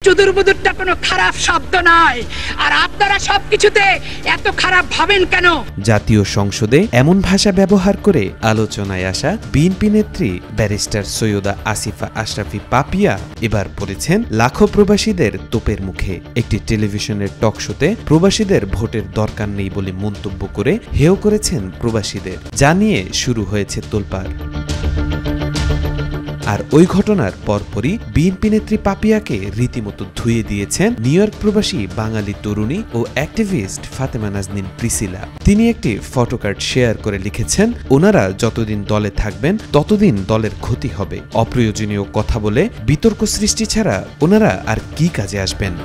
চুদুরবুদুরটা কোনো খারাপ শব্দ নয়। আর আপনারা সবকিছুতে এত খারাপ ভাবেন কেন? জাতীয় সংসদে এমন ভাষা ব্যবহার করে আলোচনায় আসা বিএনপি নেত্রী ব্যারিস্টার সৈয়দা আসিফা আশরাফি পাপিয়া এবার পড়েছেন লাখো প্রবাসীদের তোপের মুখে। একটি টেলিভিশনের টক শোতে প্রবাসীদের ভোটের দরকার নেই বলে মন্তব্য করে হেয় করেছেন প্রবাসীদের, যা নিয়ে শুরু হয়েছে তোলপাড়। আর ওই ঘটনার পরপরই বিএনপি নেত্রী পাপিয়াকে রীতিমতো ধুয়ে দিয়েছেন নিউ ইয়র্ক প্রবাসী বাঙালি তরুণী ও অ্যাক্টিভিস্ট ফাতেমা নাজনীন প্রিসিলা। তিনি একটি ফটোকার্ড শেয়ার করে লিখেছেন, ওনারা যতদিন দলে থাকবেন ততদিন দলের ক্ষতি হবে। অপ্রয়োজনীয় কথা বলে বিতর্ক সৃষ্টি ছাড়া ওনারা আর কি কাজে আসবেন।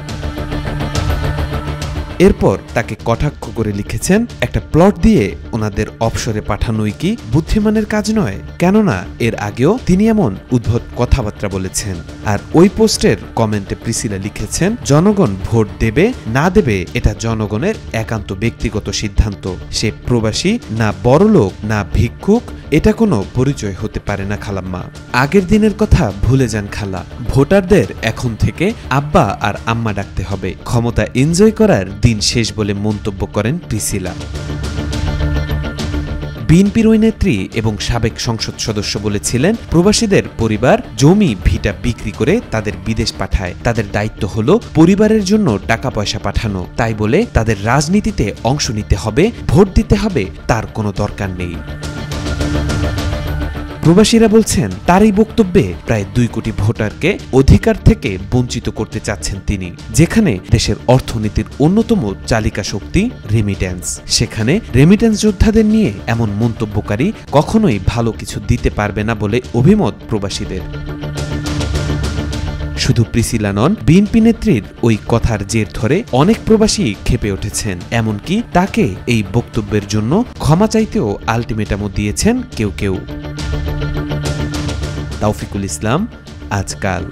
এরপর তাকে কটাক্ষ করে লিখেছেন, একটা প্লট দিয়ে ওনাদের অবসরে পাঠানোই কি বুদ্ধিমানের কাজ নয়? কেননা এর আগেও তিনি এমন উদ্ভট কথাবার্তা বলেছেন। আর ওই পোস্টের কমেন্টে প্রিসিলা লিখেছেন, জনগণ ভোট দেবে না দেবে এটা জনগণের একান্ত ব্যক্তিগত সিদ্ধান্ত। সে প্রবাসী না বড়লোক না ভিক্ষুক, এটা কোনো পরিচয় হতে পারে না খালাম্মা। আগের দিনের কথা ভুলে যান খালা, ভোটারদের এখন থেকে আব্বা আর আম্মা ডাকতে হবে। ক্ষমতা এনজয় করার দিন শেষ বলে মন্তব্য করেন প্রিসিলা। বিএনপির ওই নেত্রী এবং সাবেক সংসদ সদস্য বলেছিলেন, প্রবাসীদের পরিবার জমি ভিটা বিক্রি করে তাদের বিদেশ পাঠায়, তাদের দায়িত্ব হলো পরিবারের জন্য টাকা পয়সা পাঠানো। তাই বলে তাদের রাজনীতিতে অংশ নিতে হবে, ভোট দিতে হবে, তার কোনো দরকার নেই। প্রবাসীরা বলছেন, তার এই বক্তব্যে প্রায় 2 কোটি ভোটারকে অধিকার থেকে বঞ্চিত করতে চাচ্ছেন তিনি। যেখানে দেশের অর্থনীতির অন্যতম চালিকা শক্তি রেমিট্যান্স, সেখানে রেমিট্যান্স যোদ্ধাদের নিয়ে এমন মন্তব্যকারী কখনোই ভালো কিছু দিতে পারবে না বলে অভিমত প্রবাসীদের। শুধু প্রিসিলা নন, বিএনপি নেত্রীর ওই কথার জের ধরে অনেক প্রবাসী ক্ষেপে উঠেছেন। এমনকি তাকে এই বক্তব্যের জন্য ক্ষমা চাইতেও আলটিমেটামও দিয়েছেন কেউ কেউ। তাওফিকুল ইসলাম, আজকাল।